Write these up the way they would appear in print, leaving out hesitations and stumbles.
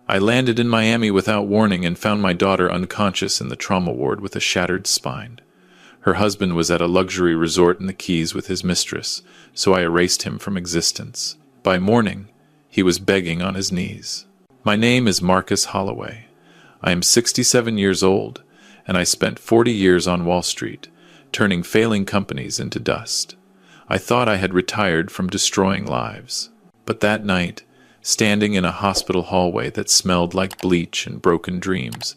I landed in Miami without warning and found my daughter unconscious in the trauma ward with a shattered spine. Her husband was at a luxury resort in the Keys with his mistress, so I erased him from existence. By morning, he was begging on his knees. My name is Marcus Holloway. I am 67 years old, and I spent 40 years on Wall Street, turning failing companies into dust. I thought I had retired from destroying lives. But that night, standing in a hospital hallway that smelled like bleach and broken dreams,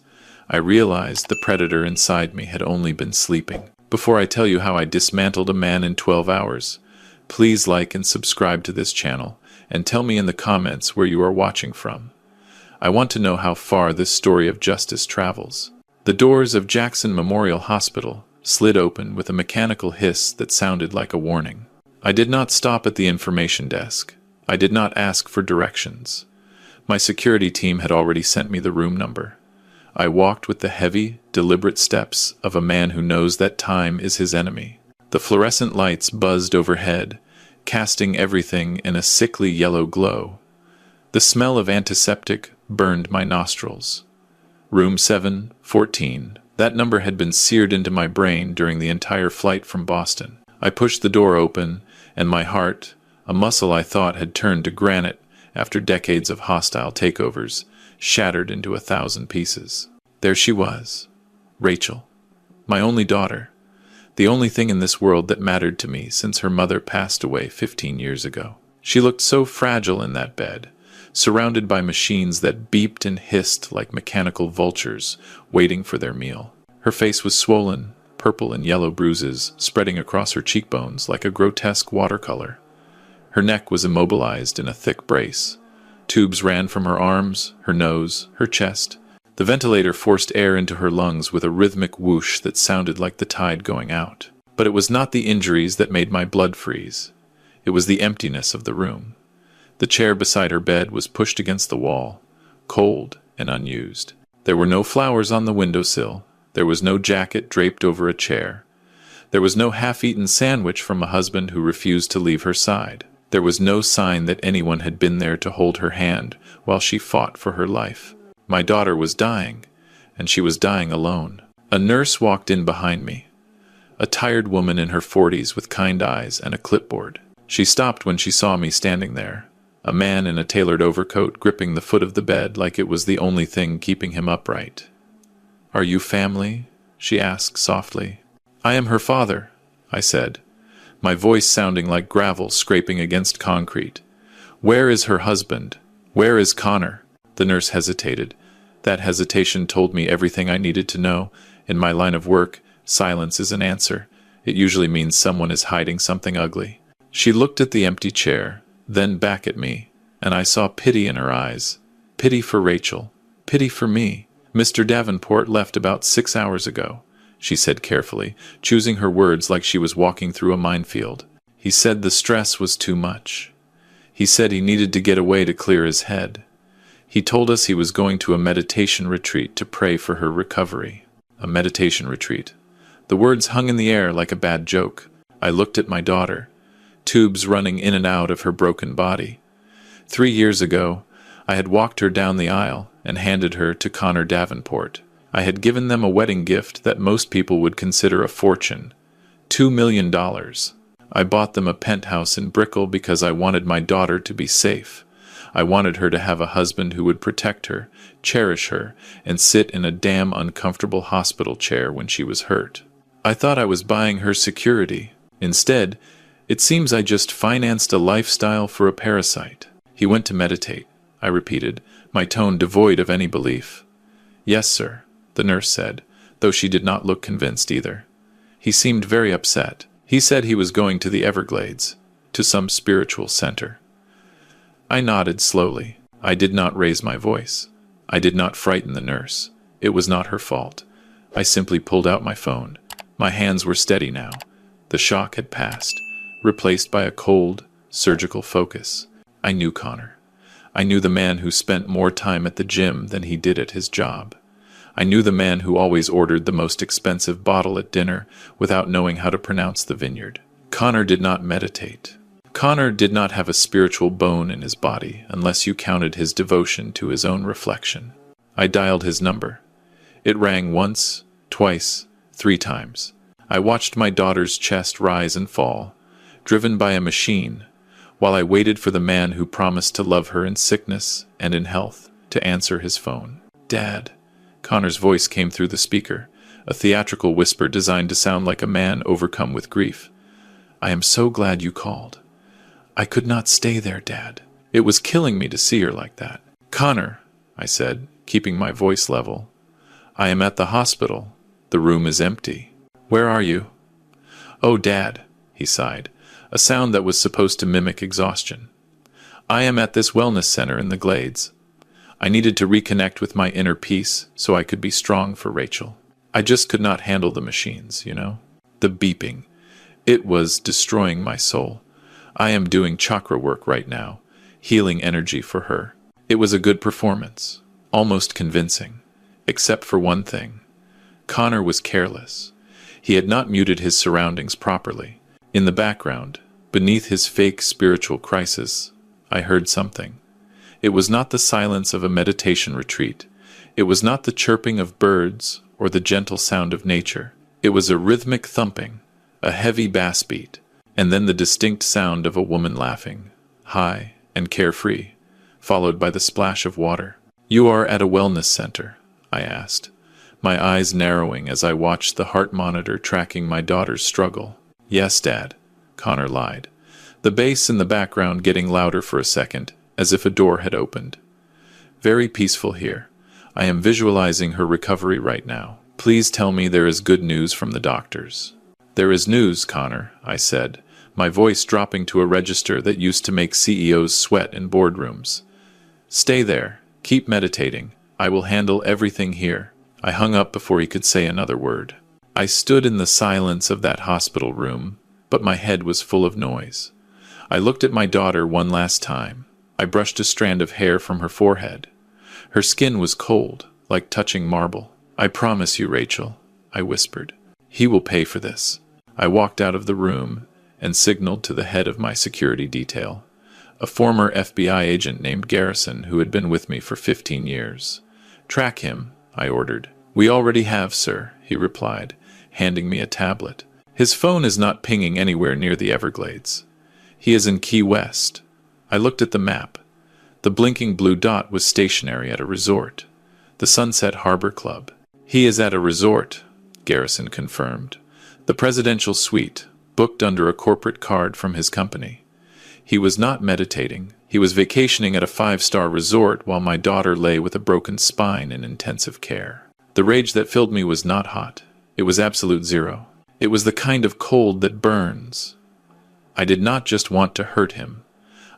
I realized the predator inside me had only been sleeping. Before I tell you how I dismantled a man in 12 hours, please like and subscribe to this channel, and tell me in the comments where you are watching from. I want to know how far this story of justice travels. The doors of Jackson Memorial Hospital slid open with a mechanical hiss that sounded like a warning. I did not stop at the information desk. I did not ask for directions. My security team had already sent me the room number. I walked with the heavy, deliberate steps of a man who knows that time is his enemy. The fluorescent lights buzzed overhead, casting everything in a sickly yellow glow. The smell of antiseptic burned my nostrils. Room 714. That number had been seared into my brain during the entire flight from Boston. I pushed the door open, and my heart, a muscle I thought had turned to granite after decades of hostile takeovers, shattered into 1,000 pieces. There she was, Rachel, my only daughter, the only thing in this world that mattered to me since her mother passed away 15 years ago. She looked so fragile in that bed, surrounded by machines that beeped and hissed like mechanical vultures waiting for their meal. Her face was swollen, purple and yellow bruises spreading across her cheekbones like a grotesque watercolor. Her neck was immobilized in a thick brace. Tubes ran from her arms, her nose, her chest. The ventilator forced air into her lungs with a rhythmic whoosh that sounded like the tide going out. But it was not the injuries that made my blood freeze. It was the emptiness of the room. The chair beside her bed was pushed against the wall, cold and unused. There were no flowers on the windowsill. There was no jacket draped over a chair. There was no half-eaten sandwich from a husband who refused to leave her side. There was no sign that anyone had been there to hold her hand while she fought for her life. My daughter was dying, and she was dying alone. A nurse walked in behind me, a tired woman in her 40s with kind eyes and a clipboard. She stopped when she saw me standing there, a man in a tailored overcoat gripping the foot of the bed like it was the only thing keeping him upright. "Are you family?" she asked softly. "I am her father," I said, my voice sounding like gravel scraping against concrete. "Where is her husband? Where is Connor?" The nurse hesitated. That hesitation told me everything I needed to know. In my line of work, silence is an answer. It usually means someone is hiding something ugly. She looked at the empty chair, then back at me, and I saw pity in her eyes. Pity for Rachel. Pity for me. "Mr. Davenport left about 6 hours ago," she said carefully, choosing her words like she was walking through a minefield. "He said the stress was too much. He said he needed to get away to clear his head. He told us he was going to a meditation retreat to pray for her recovery." A meditation retreat. The words hung in the air like a bad joke. I looked at my daughter, tubes running in and out of her broken body. 3 years ago, I had walked her down the aisle and handed her to Connor Davenport. I had given them a wedding gift that most people would consider a fortune, $2 million. I bought them a penthouse in Brickell because I wanted my daughter to be safe. I wanted her to have a husband who would protect her, cherish her, and sit in a damn uncomfortable hospital chair when she was hurt. I thought I was buying her security. Instead, it seems I just financed a lifestyle for a parasite. "He went to meditate," I repeated, my tone devoid of any belief. "Yes, sir," the nurse said, though she did not look convinced either. "He seemed very upset. He said he was going to the Everglades, to some spiritual center." I nodded slowly. I did not raise my voice. I did not frighten the nurse. It was not her fault. I simply pulled out my phone. My hands were steady now. The shock had passed, replaced by a cold, surgical focus. I knew Connor. I knew the man who spent more time at the gym than he did at his job. I knew the man who always ordered the most expensive bottle at dinner without knowing how to pronounce the vineyard. Connor did not meditate. Connor did not have a spiritual bone in his body unless you counted his devotion to his own reflection. I dialed his number. It rang once, twice, 3 times. I watched my daughter's chest rise and fall, driven by a machine, while I waited for the man who promised to love her in sickness and in health to answer his phone. "Dad," Connor's voice came through the speaker, a theatrical whisper designed to sound like a man overcome with grief. "I am so glad you called. I could not stay there, Dad. It was killing me to see her like that." "Connor," I said, keeping my voice level, "I am at the hospital. The room is empty. Where are you?" "Oh, Dad," he sighed, a sound that was supposed to mimic exhaustion. "I am at this wellness center in the Glades. I needed to reconnect with my inner peace so I could be strong for Rachel. I just could not handle the machines, you know? The beeping. It was destroying my soul. I am doing chakra work right now, healing energy for her. It was a good performance, almost convincing, except for one thing. Connor was careless. He had not muted his surroundings properly. In the background, beneath his fake spiritual crisis, I heard something. It was not the silence of a meditation retreat. It was not the chirping of birds or the gentle sound of nature. It was a rhythmic thumping, a heavy bass beat, and then the distinct sound of a woman laughing, high and carefree, followed by the splash of water. "You are at a wellness center?" I asked, my eyes narrowing as I watched the heart monitor tracking my daughter's struggle. "Yes, Dad," Connor lied, the bass in the background getting louder for a second, as if a door had opened. "Very peaceful here. I am visualizing her recovery right now. Please tell me there is good news from the doctors." "There is news, Connor," I said, my voice dropping to a register that used to make CEOs sweat in boardrooms. "Stay there. Keep meditating. I will handle everything here." I hung up before he could say another word. I stood in the silence of that hospital room, but my head was full of noise. I looked at my daughter one last time. I brushed a strand of hair from her forehead. Her skin was cold, like touching marble. "I promise you, Rachel," I whispered. "He will pay for this." I walked out of the room and signaled to the head of my security detail, a former FBI agent named Garrison who had been with me for 15 years. "Track him," I ordered. "We already have, sir," he replied, handing me a tablet. "His phone is not pinging anywhere near the Everglades. He is in Key West." I looked at the map. The blinking blue dot was stationary at a resort, the Sunset Harbor Club. "He is at a resort," Garrison confirmed. "The presidential suite, booked under a corporate card from his company." He was not meditating. He was vacationing at a 5-star resort while my daughter lay with a broken spine in intensive care. The rage that filled me was not hot. It was absolute zero. It was the kind of cold that burns. I did not just want to hurt him.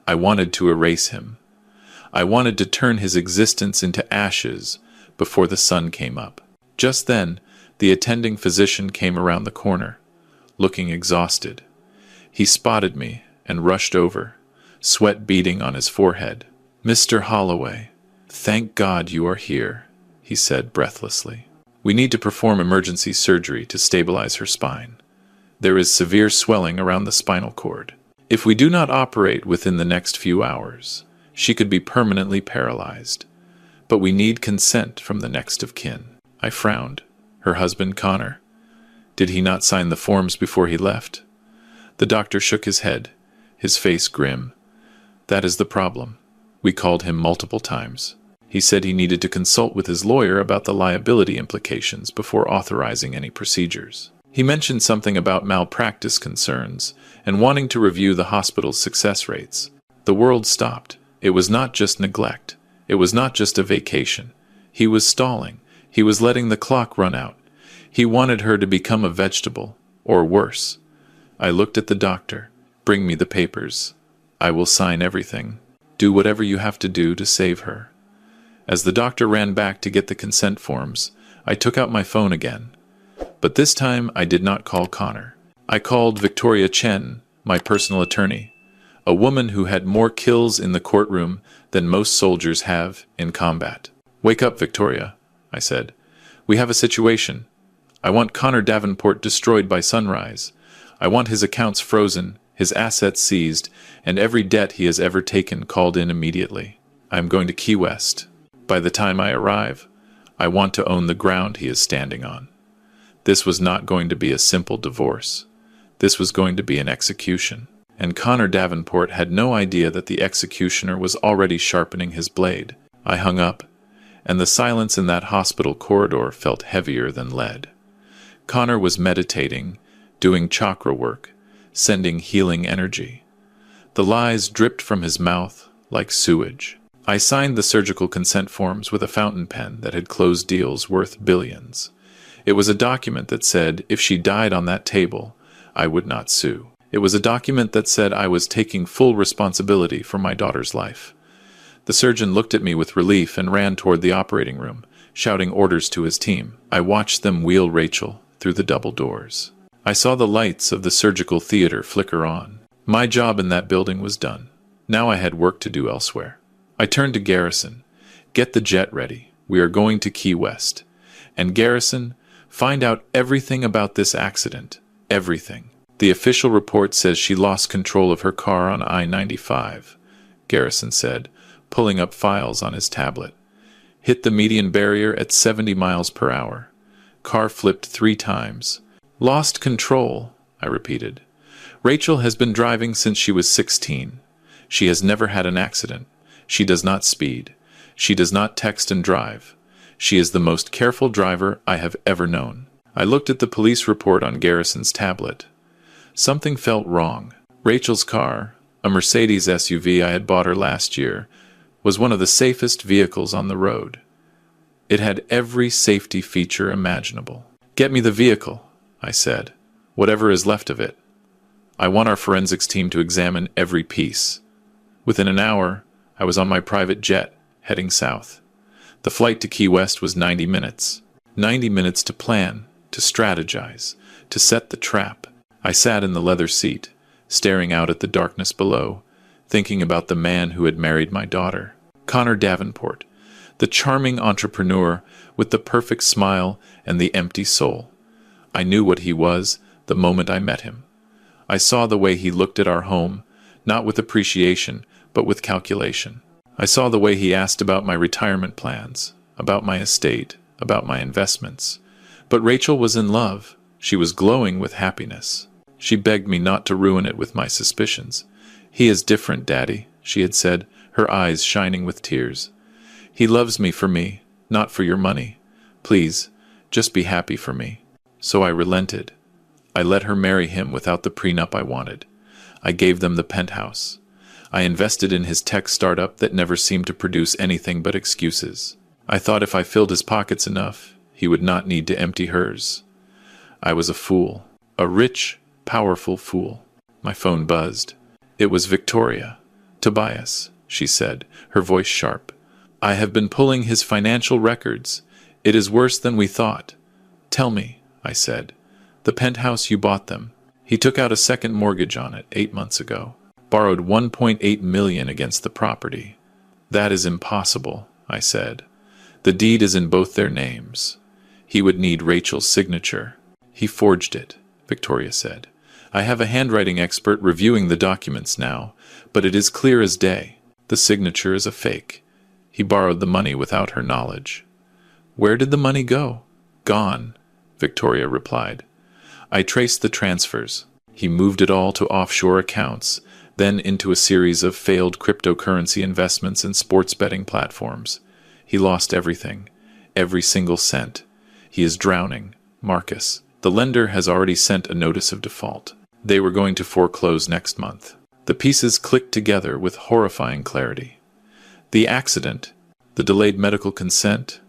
I wanted to erase him. I wanted to turn his existence into ashes before the sun came up. Just then, the attending physician came around the corner, looking exhausted. He spotted me and rushed over, sweat beading on his forehead. "Mr. Holloway, thank God you are here," he said breathlessly. "We need to perform emergency surgery to stabilize her spine. There is severe swelling around the spinal cord. If we do not operate within the next few hours, she could be permanently paralyzed. But we need consent from the next of kin." I frowned. Her husband, Connor. Did he not sign the forms before he left? The doctor shook his head, his face grim. "That is the problem. We called him multiple times. He said he needed to consult with his lawyer about the liability implications before authorizing any procedures. He mentioned something about malpractice concerns and wanting to review the hospital's success rates. The world stopped. It was not just neglect. It was not just a vacation. He was stalling. He was letting the clock run out. He wanted her to become a vegetable, or worse. I looked at the doctor. "Bring me the papers. I will sign everything. Do whatever you have to do to save her." As the doctor ran back to get the consent forms, I took out my phone again. But this time I did not call Connor. I called Victoria Chen, my personal attorney, a woman who had more kills in the courtroom than most soldiers have in combat. "Wake up, Victoria," I said. "We have a situation. I want Connor Davenport destroyed by sunrise. I want his accounts frozen, his assets seized, and every debt he has ever taken called in immediately. I am going to Key West. By the time I arrive, I want to own the ground he is standing on. This was not going to be a simple divorce. This was going to be an execution. And Connor Davenport had no idea that the executioner was already sharpening his blade. I hung up, and the silence in that hospital corridor felt heavier than lead. Connor was meditating, doing chakra work, sending healing energy. The lies dripped from his mouth like sewage. I signed the surgical consent forms with a fountain pen that had closed deals worth billions. It was a document that said if she died on that table, I would not sue. It was a document that said I was taking full responsibility for my daughter's life. The surgeon looked at me with relief and ran toward the operating room, shouting orders to his team. I watched them wheel Rachel through the double doors. I saw the lights of the surgical theater flicker on. My job in that building was done. Now I had work to do elsewhere. I turned to Garrison. Get the jet ready. We are going to Key West. And Garrison, find out everything about this accident. Everything. The official report says she lost control of her car on I-95, Garrison said, pulling up files on his tablet. Hit the median barrier at 70 miles per hour. Car flipped 3 times. Lost control, I repeated. Rachel has been driving since she was 16. She has never had an accident. She does not speed. She does not text and drive. She is the most careful driver I have ever known. I looked at the police report on Garrison's tablet. Something felt wrong. Rachel's car, a Mercedes SUV I had bought her last year, was one of the safest vehicles on the road. It had every safety feature imaginable. Get me the vehicle, I said. Whatever is left of it. I want our forensics team to examine every piece. Within an hour, I was on my private jet, heading south. The flight to Key West was 90 minutes. 90 minutes to plan, to strategize, to set the trap. I sat in the leather seat, staring out at the darkness below, thinking about the man who had married my daughter, Connor Davenport, the charming entrepreneur with the perfect smile and the empty soul. I knew what he was the moment I met him. I saw the way he looked at our home, not with appreciation, but with calculation. I saw the way he asked about my retirement plans, about my estate, about my investments. But Rachel was in love. She was glowing with happiness. She begged me not to ruin it with my suspicions. He is different, Daddy, she had said, her eyes shining with tears. He loves me for me, not for your money. Please, just be happy for me. So I relented. I let her marry him without the prenup I wanted. I gave them the penthouse. I invested in his tech startup that never seemed to produce anything but excuses. I thought if I filled his pockets enough, he would not need to empty hers. I was a fool. A rich, powerful fool. My phone buzzed. It was Victoria. Tobias, she said, her voice sharp. I have been pulling his financial records. It is worse than we thought. Tell me, I said. The penthouse you bought them. He took out a second mortgage on it 8 months ago. Borrowed $1.8 million against the property. That is impossible, I said. The deed is in both their names. He would need Rachel's signature. He forged it, Victoria said. I have a handwriting expert reviewing the documents now, but it is clear as day. The signature is a fake. He borrowed the money without her knowledge. Where did the money go? Gone, Victoria replied. I traced the transfers. He moved it all to offshore accounts, then into a series of failed cryptocurrency investments and sports betting platforms. He lost everything, every single cent. He is drowning, Marcus. The lender has already sent a notice of default. They were going to foreclose next month. The pieces clicked together with horrifying clarity. The accident, the delayed medical consent,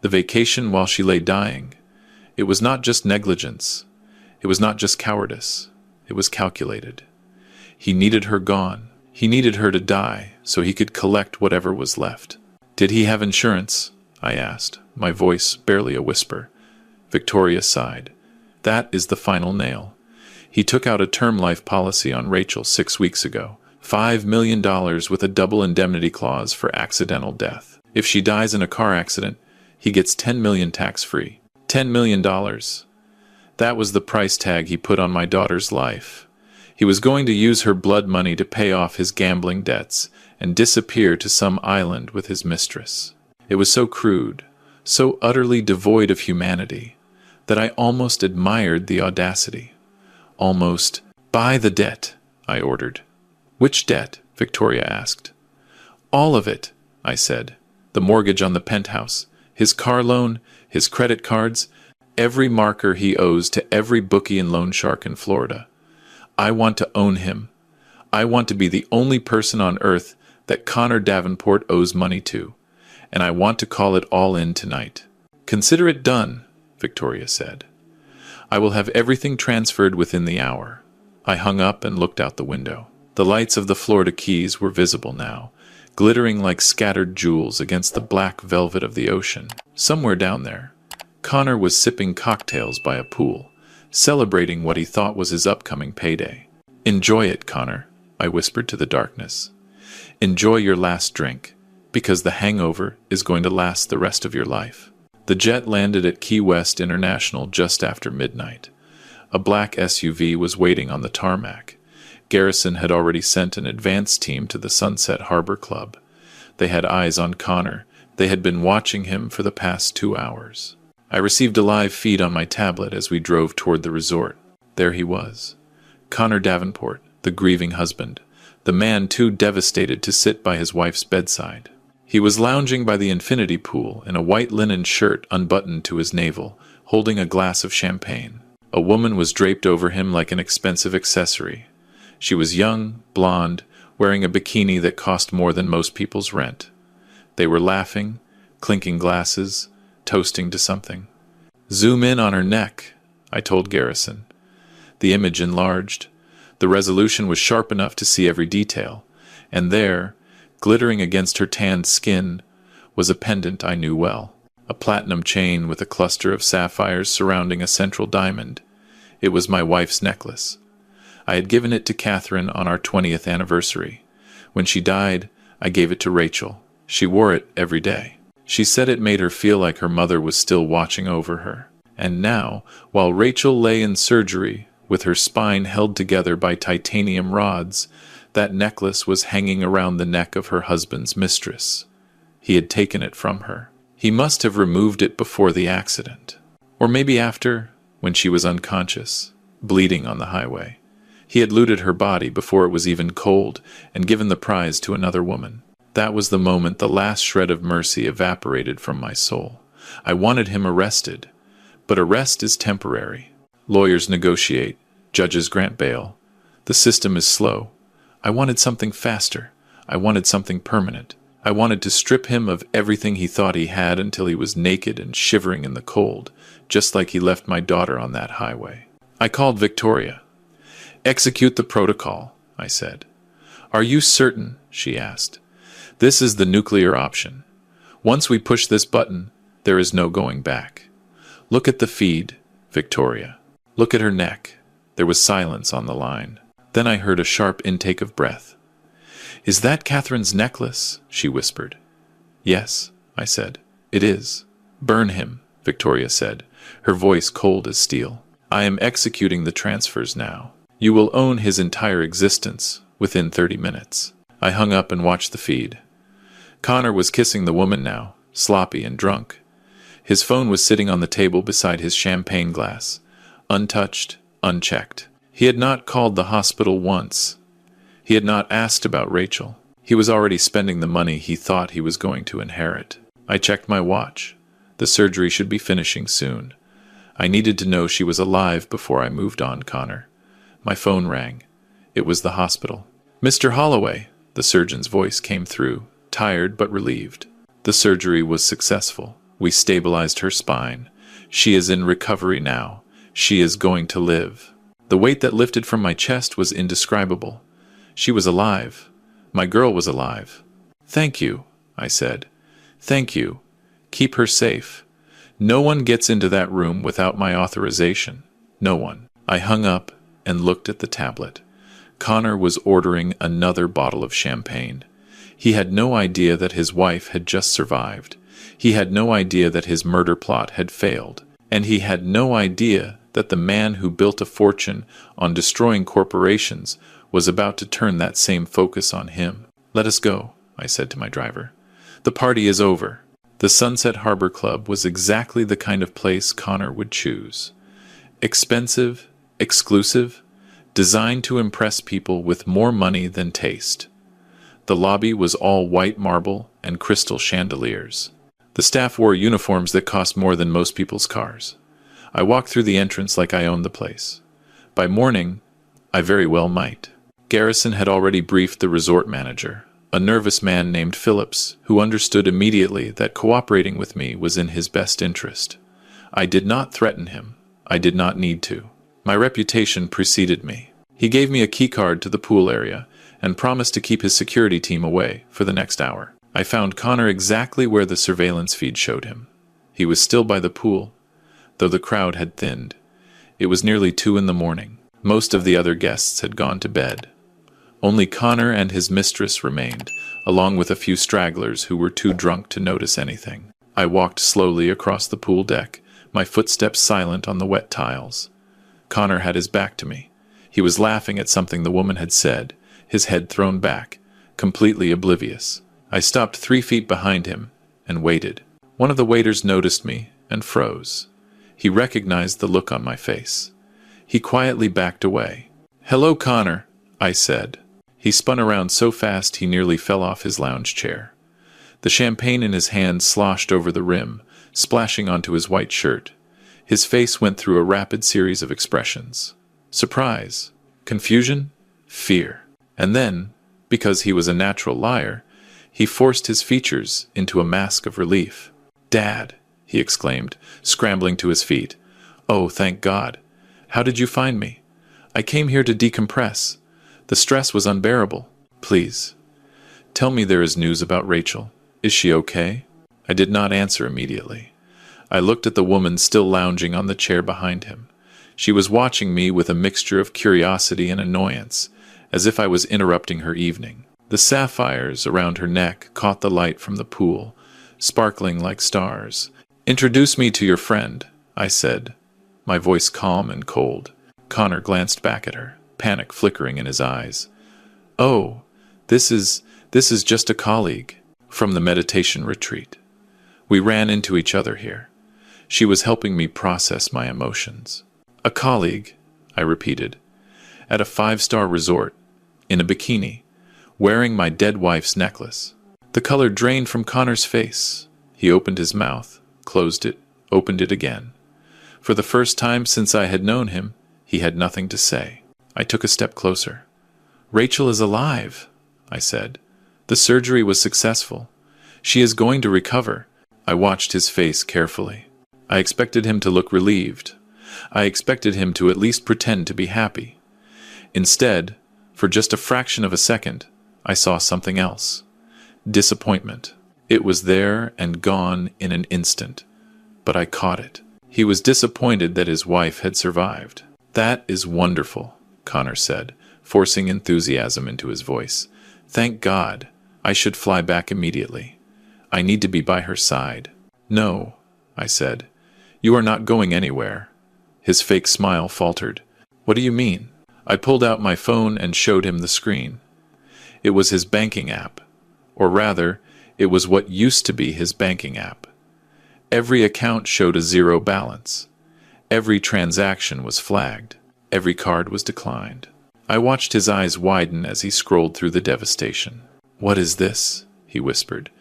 the vacation while she lay dying. It was not just negligence. It was not just cowardice. It was calculated. He needed her gone. He needed her to die so he could collect whatever was left. Did he have insurance? I asked, my voice barely a whisper. Victoria sighed. That is the final nail. He took out a term life policy on Rachel 6 weeks ago. $5 million with a double indemnity clause for accidental death. If she dies in a car accident, he gets $10 million tax-free. $10 million. That was the price tag he put on my daughter's life. He was going to use her blood money to pay off his gambling debts and disappear to some island with his mistress. It was so crude, so utterly devoid of humanity, that I almost admired the audacity. Almost. "Buy the debt," I ordered. "Which debt?" Victoria asked. "All of it," I said. "The mortgage on the penthouse, his car loan, his credit cards, every marker he owes to every bookie and loan shark in Florida. I want to own him. I want to be the only person on earth that Connor Davenport owes money to, and I want to call it all in tonight." "Consider it done," Victoria said. "I will have everything transferred within the hour." I hung up and looked out the window. The lights of the Florida Keys were visible now, glittering like scattered jewels against the black velvet of the ocean. Somewhere down there, Connor was sipping cocktails by a pool, celebrating what he thought was his upcoming payday. "Enjoy it, Connor," I whispered to the darkness. "Enjoy your last drink, because the hangover is going to last the rest of your life." The jet landed at Key West International just after midnight. A black SUV was waiting on the tarmac. Garrison had already sent an advance team to the Sunset Harbor Club. They had eyes on Connor. They had been watching him for the past 2 hours. I received a live feed on my tablet as we drove toward the resort. There he was. Connor Davenport, the grieving husband, the man too devastated to sit by his wife's bedside. He was lounging by the infinity pool in a white linen shirt unbuttoned to his navel, holding a glass of champagne. A woman was draped over him like an expensive accessory. She was young, blonde, wearing a bikini that cost more than most people's rent. They were laughing, clinking glasses, toasting to something. "Zoom in on her neck," I told Garrison. The image enlarged. The resolution was sharp enough to see every detail, and there, glittering against her tanned skin, was a pendant I knew well. A platinum chain with a cluster of sapphires surrounding a central diamond. It was my wife's necklace. I had given it to Catherine on our 20th anniversary. When she died, I gave it to Rachel. She wore it every day. She said it made her feel like her mother was still watching over her. And now, while Rachel lay in surgery, with her spine held together by titanium rods, that necklace was hanging around the neck of her husband's mistress. He had taken it from her. He must have removed it before the accident. Or maybe after, when she was unconscious, bleeding on the highway. He had looted her body before it was even cold and given the prize to another woman. That was the moment the last shred of mercy evaporated from my soul. I wanted him arrested. But arrest is temporary. Lawyers negotiate. Judges grant bail. The system is slow. I wanted something faster. I wanted something permanent. I wanted to strip him of everything he thought he had until he was naked and shivering in the cold, just like he left my daughter on that highway. I called Victoria. "Execute the protocol," I said. "Are you certain?" she asked. "This is the nuclear option. Once we push this button, there is no going back. Look at the feed, Victoria. Look at her neck." There was silence on the line. Then I heard a sharp intake of breath. "Is that Catherine's necklace?" she whispered. "Yes," I said. "It is." "Burn him," Victoria said, her voice cold as steel. "I am executing the transfers now. You will own his entire existence within 30 minutes. I hung up and watched the feed. Connor was kissing the woman now, sloppy and drunk. His phone was sitting on the table beside his champagne glass, untouched, unchecked. He had not called the hospital once. He had not asked about Rachel. He was already spending the money he thought he was going to inherit. I checked my watch. The surgery should be finishing soon. I needed to know she was alive before I moved on Connor. My phone rang. It was the hospital. "Mr. Holloway," the surgeon's voice came through, tired but relieved. "The surgery was successful. We stabilized her spine. She is in recovery now. She is going to live." The weight that lifted from my chest was indescribable. She was alive. My girl was alive. "Thank you," I said. "Thank you. Keep her safe. No one gets into that room without my authorization. No one." I hung up and looked at the tablet. Connor was ordering another bottle of champagne. He had no idea that his wife had just survived. He had no idea that his murder plot had failed. And he had no idea that the man who built a fortune on destroying corporations was about to turn that same focus on him. "Let us go," I said to my driver. "The party is over." The Sunset Harbor Club was exactly the kind of place Connor would choose. Expensive, exclusive, designed to impress people with more money than taste. The lobby was all white marble and crystal chandeliers. The staff wore uniforms that cost more than most people's cars. I walked through the entrance like I owned the place. By morning, I very well might. Garrison had already briefed the resort manager, a nervous man named Phillips, who understood immediately that cooperating with me was in his best interest. I did not threaten him. I did not need to. My reputation preceded me. He gave me a keycard to the pool area and promised to keep his security team away for the next hour. I found Connor exactly where the surveillance feed showed him. He was still by the pool, though the crowd had thinned. It was nearly 2 a.m. Most of the other guests had gone to bed. Only Connor and his mistress remained, along with a few stragglers who were too drunk to notice anything. I walked slowly across the pool deck, my footsteps silent on the wet tiles. Connor had his back to me. He was laughing at something the woman had said, his head thrown back, completely oblivious. I stopped 3 feet behind him and waited. One of the waiters noticed me and froze. He recognized the look on my face. He quietly backed away. "Hello, Connor," I said. He spun around so fast he nearly fell off his lounge chair. The champagne in his hand sloshed over the rim, splashing onto his white shirt. His face went through a rapid series of expressions. Surprise, confusion, fear. And then, because he was a natural liar, he forced his features into a mask of relief. "Dad," he exclaimed, scrambling to his feet. "Oh, thank God. How did you find me? I came here to decompress. The stress was unbearable. Please, tell me there is news about Rachel. Is she okay?" I did not answer immediately. I looked at the woman still lounging on the chair behind him. She was watching me with a mixture of curiosity and annoyance, as if I was interrupting her evening. The sapphires around her neck caught the light from the pool, sparkling like stars. "Introduce me to your friend," I said, my voice calm and cold. Connor glanced back at her, panic flickering in his eyes. "Oh, this is just a colleague from the meditation retreat. We ran into each other here. She was helping me process my emotions." "A colleague," I repeated, "at a 5-star resort, in a bikini, wearing my dead wife's necklace." The color drained from Connor's face. He opened his mouth, closed it, opened it again. For the first time since I had known him, he had nothing to say. I took a step closer. "Rachel is alive," I said. "The surgery was successful. She is going to recover." I watched his face carefully. I expected him to look relieved. I expected him to at least pretend to be happy. Instead, for just a fraction of a second, I saw something else. Disappointment. It was there and gone in an instant, but I caught it. He was disappointed that his wife had survived. "That is wonderful," Connor said, forcing enthusiasm into his voice. "Thank God. I should fly back immediately. I need to be by her side." "No," I said. "You are not going anywhere." His fake smile faltered. "What do you mean?" I pulled out my phone and showed him the screen. It was his banking app. Or rather, it was what used to be his banking app. Every account showed a 0 balance. Every transaction was flagged. Every card was declined. I watched his eyes widen as he scrolled through the devastation. "What is this?" he whispered.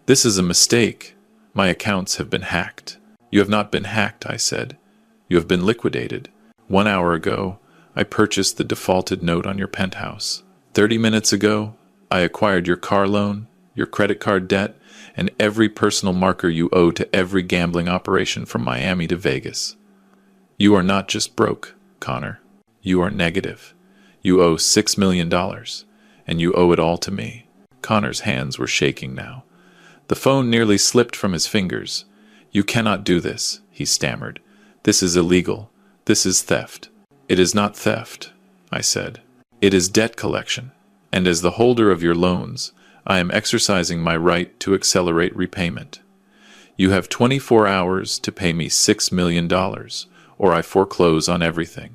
"This is a mistake. My accounts have been hacked." "You have not been hacked," I said. "You have been liquidated. 1 hour ago, I purchased the defaulted note on your penthouse. 30 minutes ago, I acquired your car loan, your credit card debt, and every personal marker you owe to every gambling operation from Miami to Vegas. You are not just broke, Connor. You are negative. You owe $6 million, and you owe it all to me." Connor's hands were shaking now. The phone nearly slipped from his fingers. "You cannot do this," he stammered. "This is illegal. This is theft." "It is not theft," I said. "It is debt collection, and as the holder of your loans, I am exercising my right to accelerate repayment. You have 24 hours to pay me $6 million, or I foreclose on everything.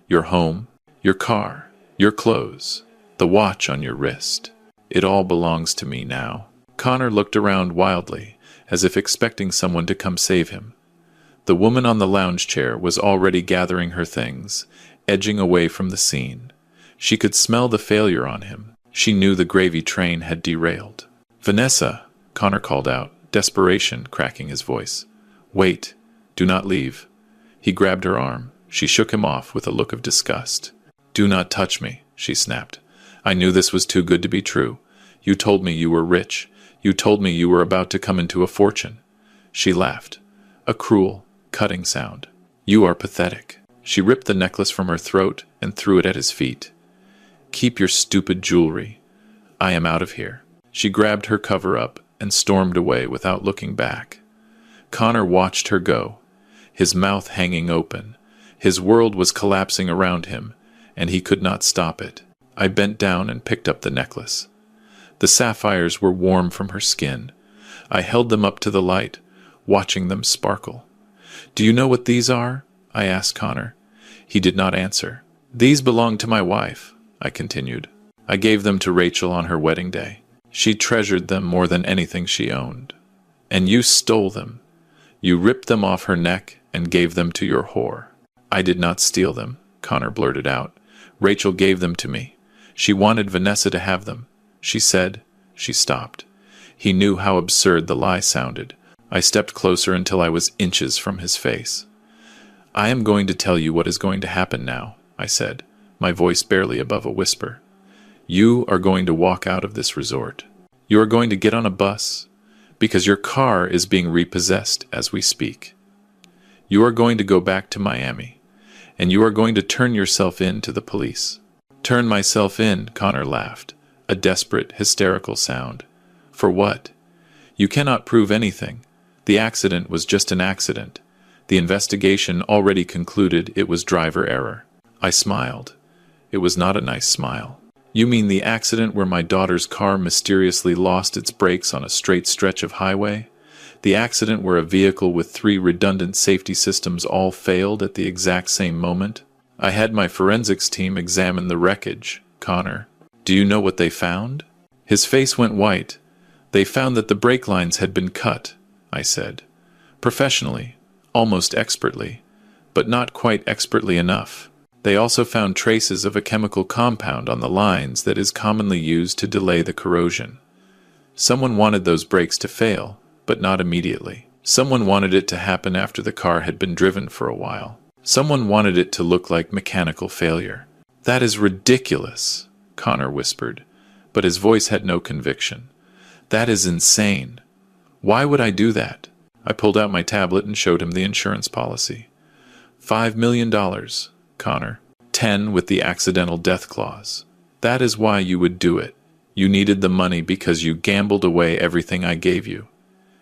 Your home, your car, your clothes, the watch on your wrist. It all belongs to me now." Connor looked around wildly, as if expecting someone to come save him. The woman on the lounge chair was already gathering her things, edging away from the scene. She could smell the failure on him. She knew the gravy train had derailed. "Vanessa," Connor called out, desperation cracking his voice. "Wait. Do not leave." He grabbed her arm. She shook him off with a look of disgust. "Do not touch me," she snapped. "I knew this was too good to be true. You told me you were rich. You told me you were about to come into a fortune." She laughed. A cruel, cutting sound. "You are pathetic." She ripped the necklace from her throat and threw it at his feet. "Keep your stupid jewelry. I am out of here." She grabbed her cover-up and stormed away without looking back. Connor watched her go, his mouth hanging open. His world was collapsing around him, and he could not stop it. I bent down and picked up the necklace. The sapphires were warm from her skin. I held them up to the light, watching them sparkle. "Do you know what these are?" I asked Connor. He did not answer. "These belong to my wife," I continued. "I gave them to Rachel on her wedding day. She treasured them more than anything she owned. And you stole them. You ripped them off her neck and gave them to your whore." "I did not steal them," Connor blurted out. "Rachel gave them to me. She wanted Vanessa to have them. She said—" She stopped. He knew how absurd the lie sounded. I stepped closer until I was inches from his face. "I am going to tell you what is going to happen now," I said, my voice barely above a whisper. "You are going to walk out of this resort. You are going to get on a bus, because your car is being repossessed as we speak. You are going to go back to Miami, and you are going to turn yourself in to the police." "Turn myself in," Connor laughed, a desperate, hysterical sound. "For what? You cannot prove anything. The accident was just an accident. The investigation already concluded it was driver error." I smiled. It was not a nice smile. "You mean the accident where my daughter's car mysteriously lost its brakes on a straight stretch of highway? The accident where a vehicle with 3 redundant safety systems all failed at the exact same moment? I had my forensics team examine the wreckage, Connor. Do you know what they found?" His face went white. "They found that the brake lines had been cut," I said. "Professionally, almost expertly, but not quite expertly enough. They also found traces of a chemical compound on the lines that is commonly used to delay the corrosion. Someone wanted those brakes to fail, but not immediately. Someone wanted it to happen after the car had been driven for a while. Someone wanted it to look like mechanical failure." "That is ridiculous," Connor whispered, but his voice had no conviction. "That is insane. Why would I do that?" I pulled out my tablet and showed him the insurance policy. $5 million, Connor. 10 with the accidental death clause. That is why you would do it. You needed the money because you gambled away everything I gave you.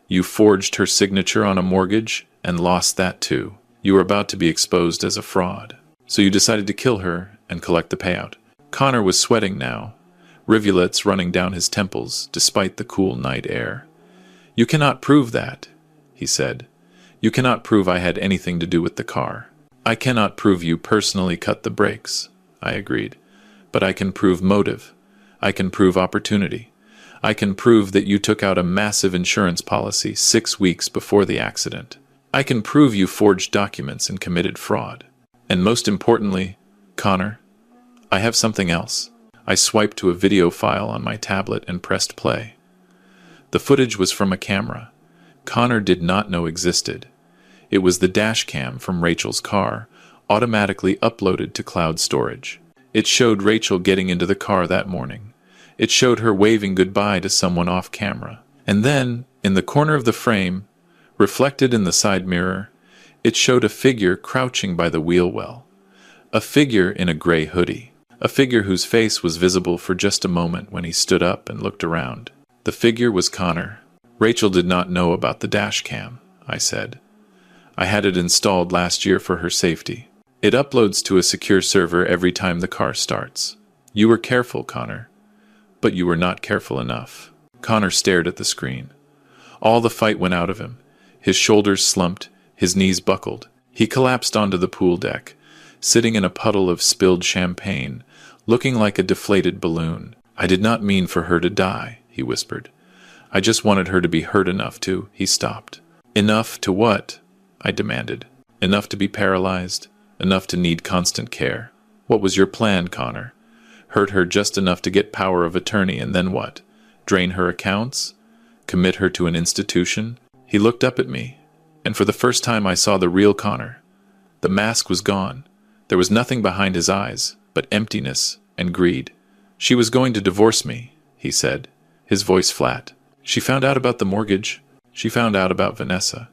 You forged her signature on a mortgage and lost that too. You were about to be exposed as a fraud. So you decided to kill her and collect the payout." Connor was sweating now, rivulets running down his temples despite the cool night air. "You cannot prove that," he said. "You cannot prove I had anything to do with the car." "I cannot prove you personally cut the brakes," I agreed. "But I can prove motive. I can prove opportunity. I can prove that you took out a massive insurance policy 6 weeks before the accident. I can prove you forged documents and committed fraud. And most importantly, Connor, I have something else." I swiped to a video file on my tablet and pressed play. The footage was from a camera Connor did not know existed. It was the dash cam from Rachel's car, automatically uploaded to cloud storage. It showed Rachel getting into the car that morning. It showed her waving goodbye to someone off camera. And then, in the corner of the frame, reflected in the side mirror, it showed a figure crouching by the wheel well. A figure in a gray hoodie. A figure whose face was visible for just a moment when he stood up and looked around. The figure was Connor. "Rachel did not know about the dash cam," I said. "I had it installed last year for her safety. It uploads to a secure server every time the car starts. You were careful, Connor. But you were not careful enough." Connor stared at the screen. All the fight went out of him. His shoulders slumped, his knees buckled. He collapsed onto the pool deck, sitting in a puddle of spilled champagne, looking like a deflated balloon. "I did not mean for her to die," he whispered. "I just wanted her to be hurt enough to—" He stopped. "Enough to what?" I demanded. "Enough to be paralyzed, enough to need constant care. What was your plan, Connor? Hurt her just enough to get power of attorney, and then what? Drain her accounts? Commit her to an institution?" He looked up at me, and for the first time I saw the real Connor. The mask was gone. There was nothing behind his eyes but emptiness and greed. "She was going to divorce me," he said, his voice flat. "She found out about the mortgage. She found out about Vanessa.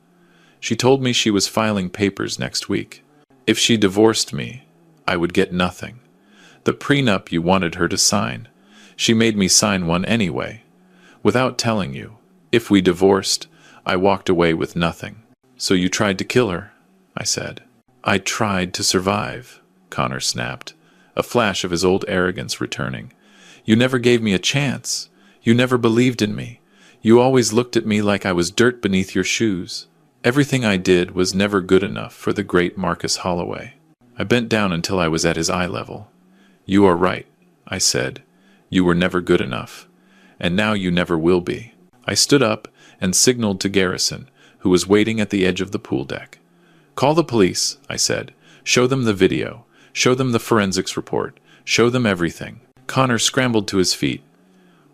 She told me she was filing papers next week. If she divorced me, I would get nothing. The prenup you wanted her to sign. She made me sign one anyway. Without telling you, if we divorced, I walked away with nothing. So you tried to kill her," I said. "I tried to survive," Connor snapped, a flash of his old arrogance returning. "You never gave me a chance. You never believed in me. You always looked at me like I was dirt beneath your shoes. Everything I did was never good enough for the great Marcus Holloway." I bent down until I was at his eye level. "You are right," I said. "You were never good enough. And now you never will be." I stood up and signaled to Garrison, who was waiting at the edge of the pool deck. "Call the police," I said. "Show them the video. Show them the forensics report. Show them everything." Connor scrambled to his feet.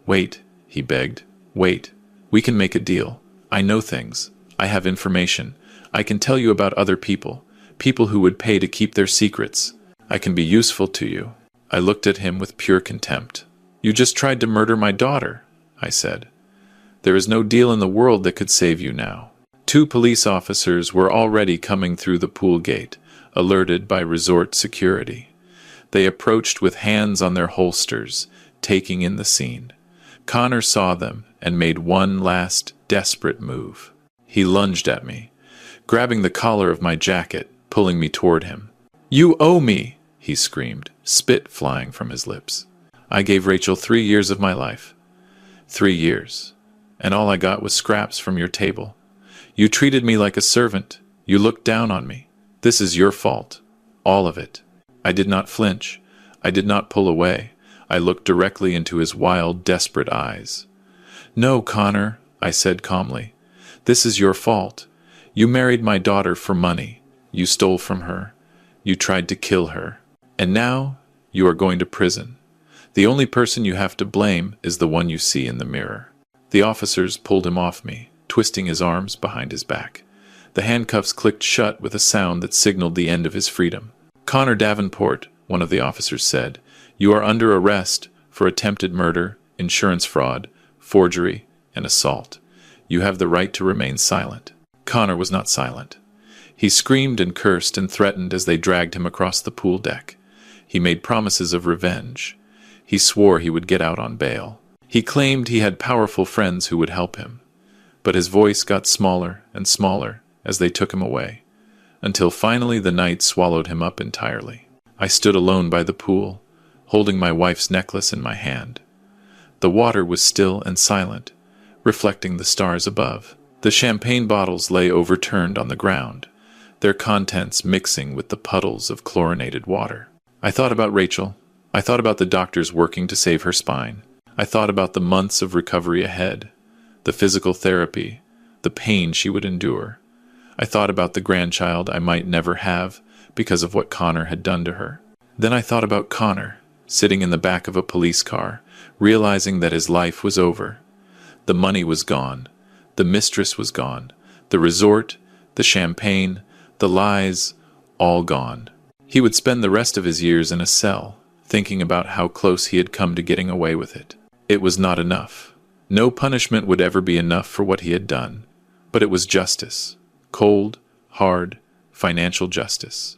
"Wait," he begged. "Wait. We can make a deal. I know things. I have information. I can tell you about other people. People who would pay to keep their secrets. I can be useful to you." I looked at him with pure contempt. "You just tried to murder my daughter," I said. "There is no deal in the world that could save you now." 2 police officers were already coming through the pool gate, alerted by resort security. They approached with hands on their holsters, taking in the scene. Connor saw them and made one last desperate move. He lunged at me, grabbing the collar of my jacket, pulling me toward him. "You owe me!" he screamed, spit flying from his lips. "I gave Rachel 3 years of my life. 3 years. And all I got was scraps from your table. You treated me like a servant. You looked down on me. This is your fault. All of it." I did not flinch. I did not pull away. I looked directly into his wild, desperate eyes. "No, Connor," I said calmly. "This is your fault. You married my daughter for money. You stole from her. You tried to kill her. And now you are going to prison. The only person you have to blame is the one you see in the mirror." The officers pulled him off me, twisting his arms behind his back. The handcuffs clicked shut with a sound that signaled the end of his freedom. "Connor Davenport," one of the officers said, "you are under arrest for attempted murder, insurance fraud, forgery, and assault. You have the right to remain silent." Connor was not silent. He screamed and cursed and threatened as they dragged him across the pool deck. He made promises of revenge. He swore he would get out on bail. He claimed he had powerful friends who would help him. But his voice got smaller and smaller as they took him away, until finally the night swallowed him up entirely. I stood alone by the pool, holding my wife's necklace in my hand. The water was still and silent, reflecting the stars above. The champagne bottles lay overturned on the ground, their contents mixing with the puddles of chlorinated water. I thought about Rachel. I thought about the doctors working to save her spine. I thought about the months of recovery ahead, the physical therapy, the pain she would endure. I thought about the grandchild I might never have because of what Connor had done to her. Then I thought about Connor, sitting in the back of a police car, realizing that his life was over. The money was gone. The mistress was gone. The resort, the champagne, the lies, all gone. He would spend the rest of his years in a cell, thinking about how close he had come to getting away with it. It was not enough. No punishment would ever be enough for what he had done. But it was justice. Cold, hard, financial justice.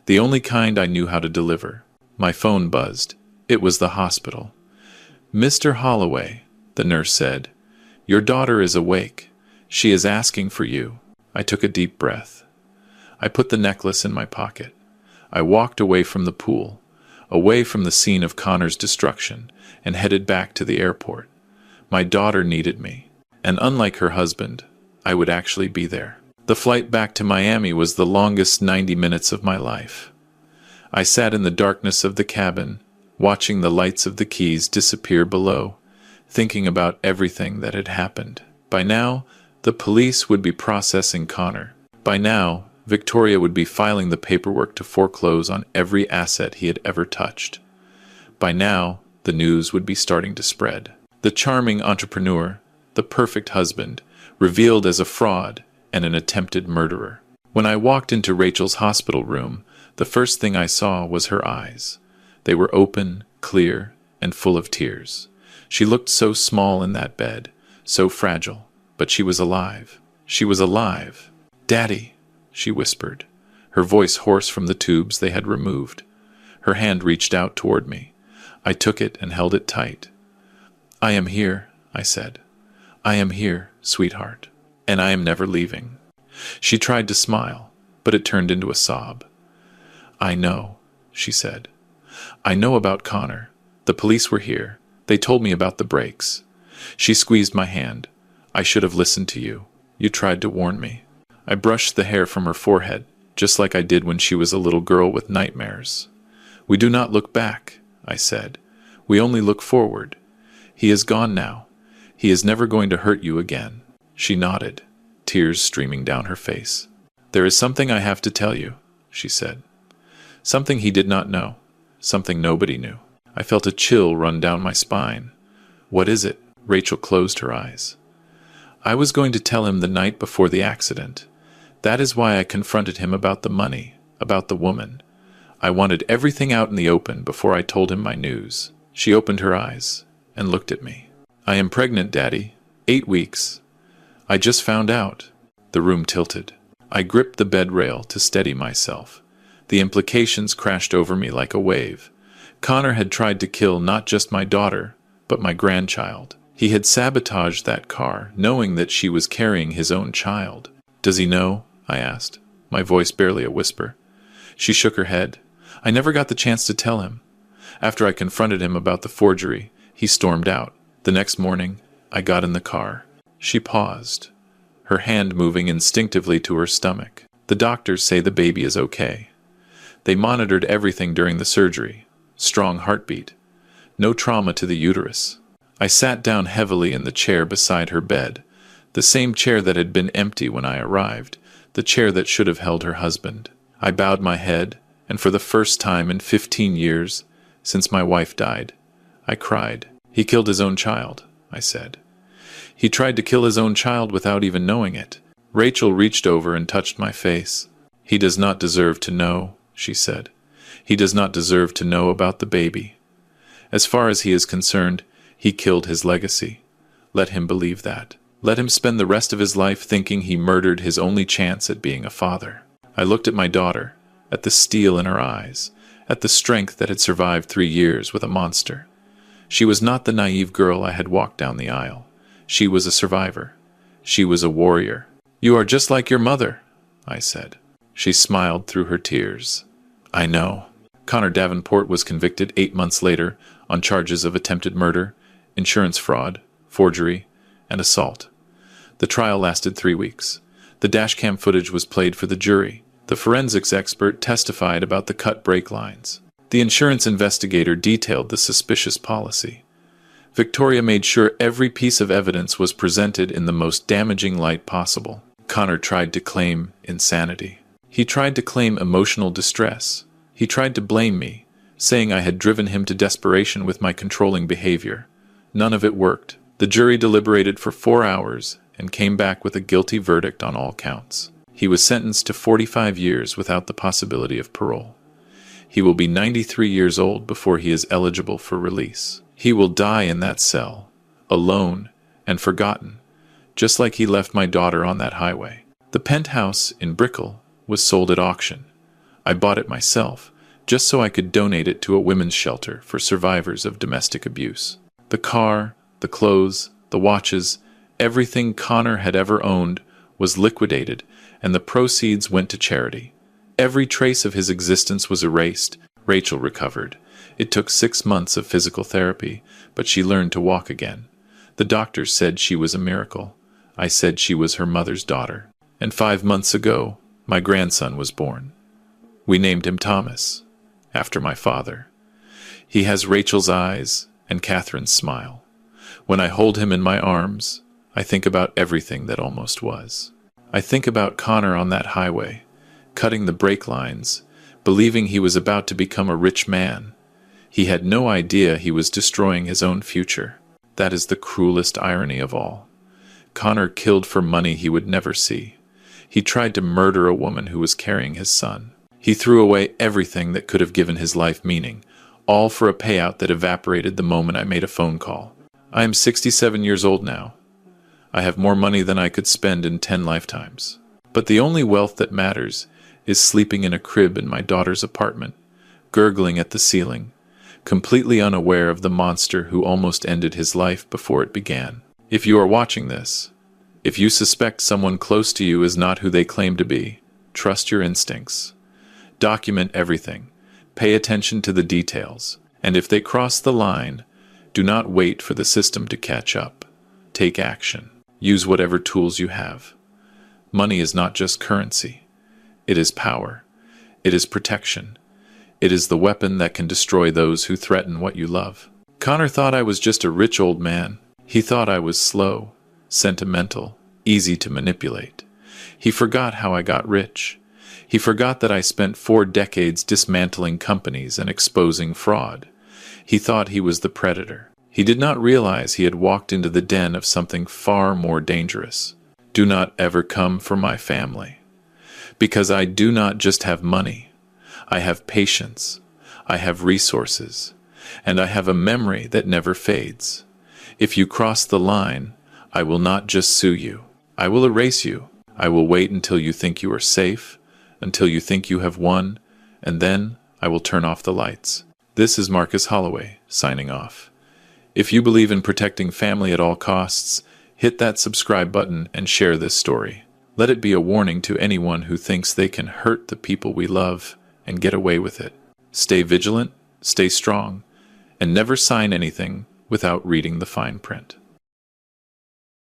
The only kind I knew how to deliver. My phone buzzed. It was the hospital. "Mr. Holloway," the nurse said, "your daughter is awake. She is asking for you." I took a deep breath. I put the necklace in my pocket. I walked away from the pool, away from the scene of Connor's destruction, and headed back to the airport. My daughter needed me, and unlike her husband, I would actually be there. The flight back to Miami was the longest 90 minutes of my life. I sat in the darkness of the cabin, watching the lights of the Keys disappear below, thinking about everything that had happened. By now, the police would be processing Connor. By now, Victoria would be filing the paperwork to foreclose on every asset he had ever touched. By now, the news would be starting to spread. The charming entrepreneur, the perfect husband, revealed as a fraud and an attempted murderer. When I walked into Rachel's hospital room, the first thing I saw was her eyes. They were open, clear, and full of tears. She looked so small in that bed, so fragile, but she was alive. She was alive. "Daddy," she whispered, her voice hoarse from the tubes they had removed. Her hand reached out toward me. I took it and held it tight. "I am here," I said. "I am here, sweetheart, and I am never leaving." She tried to smile, but it turned into a sob. "I know," she said. "I know about Connor. The police were here. They told me about the breaks." She squeezed my hand. "I should have listened to you. You tried to warn me." I brushed the hair from her forehead, just like I did when she was a little girl with nightmares. "We do not look back," I said. "We only look forward. He is gone now. He is never going to hurt you again." She nodded, tears streaming down her face. "There is something I have to tell you," she said. Something he did not know. Something nobody knew. I felt a chill run down my spine. "What is it?" Rachel closed her eyes. "I was going to tell him the night before the accident. That is why I confronted him about the money, about the woman. I wanted everything out in the open before I told him my news." She opened her eyes and looked at me. "I am pregnant, Daddy. 8 weeks. I just found out." The room tilted. I gripped the bed rail to steady myself. The implications crashed over me like a wave. Connor had tried to kill not just my daughter, but my grandchild. He had sabotaged that car, knowing that she was carrying his own child. "Does he know?" I asked, my voice barely a whisper. She shook her head. "I never got the chance to tell him. After I confronted him about the forgery, he stormed out. The next morning, I got in the car." She paused, her hand moving instinctively to her stomach. "The doctors say the baby is okay. They monitored everything during the surgery. Strong heartbeat. No trauma to the uterus." I sat down heavily in the chair beside her bed, the same chair that had been empty when I arrived, the chair that should have held her husband. I bowed my head, and for the first time in 15 years, since my wife died, I cried. "He killed his own child," I said. "He tried to kill his own child without even knowing it." Rachel reached over and touched my face. "He does not deserve to know," she said. "He does not deserve to know about the baby. As far as he is concerned, he killed his legacy. Let him believe that. Let him spend the rest of his life thinking he murdered his only chance at being a father." I looked at my daughter, at the steel in her eyes, at the strength that had survived 3 years with a monster. She was not the naive girl I had walked down the aisle. She was a survivor. She was a warrior. "You are just like your mother," I said. She smiled through her tears. "I know." Connor Davenport was convicted 8 months later on charges of attempted murder, insurance fraud, forgery, and assault. The trial lasted 3 weeks. The dashcam footage was played for the jury. The forensics expert testified about the cut brake lines. The insurance investigator detailed the suspicious policy. Victoria made sure every piece of evidence was presented in the most damaging light possible. Connor tried to claim insanity. He tried to claim emotional distress. He tried to blame me, saying I had driven him to desperation with my controlling behavior. None of it worked. The jury deliberated for 4 hours and came back with a guilty verdict on all counts. He was sentenced to 45 years without the possibility of parole. He will be 93 years old before he is eligible for release. He will die in that cell, alone and forgotten, just like he left my daughter on that highway. The penthouse in Brickell was sold at auction. I bought it myself, just so I could donate it to a women's shelter for survivors of domestic abuse. The car, the clothes, the watches, everything Connor had ever owned was liquidated, and the proceeds went to charity. Every trace of his existence was erased. Rachel recovered. It took 6 months of physical therapy, but she learned to walk again. The doctors said she was a miracle. I said she was her mother's daughter. And 5 months ago, my grandson was born. We named him Thomas, after my father. He has Rachel's eyes and Catherine's smile. When I hold him in my arms, I think about everything that almost was. I think about Connor on that highway, cutting the brake lines, believing he was about to become a rich man. He had no idea he was destroying his own future. That is the cruelest irony of all. Connor killed for money he would never see. He tried to murder a woman who was carrying his son. He threw away everything that could have given his life meaning, all for a payout that evaporated the moment I made a phone call. I am 67 years old now. I have more money than I could spend in 10 lifetimes. But the only wealth that matters is sleeping in a crib in my daughter's apartment, gurgling at the ceiling, completely unaware of the monster who almost ended his life before it began. If you are watching this, if you suspect someone close to you is not who they claim to be, trust your instincts. Document everything. Pay attention to the details. And if they cross the line, do not wait for the system to catch up. Take action. Use whatever tools you have. Money is not just currency. It is power. It is protection. It is the weapon that can destroy those who threaten what you love. Connor thought I was just a rich old man. He thought I was slow, sentimental, easy to manipulate. He forgot how I got rich. He forgot that I spent 4 decades dismantling companies and exposing fraud. He thought he was the predator. He did not realize he had walked into the den of something far more dangerous. Do not ever come for my family. Because I do not just have money. I have patience. I have resources. And I have a memory that never fades. If you cross the line, I will not just sue you. I will erase you. I will wait until you think you are safe, until you think you have won, and then I will turn off the lights. This is Marcus Holloway, signing off. If you believe in protecting family at all costs, hit that subscribe button and share this story. Let it be a warning to anyone who thinks they can hurt the people we love and get away with it. Stay vigilant, stay strong, and never sign anything without reading the fine print.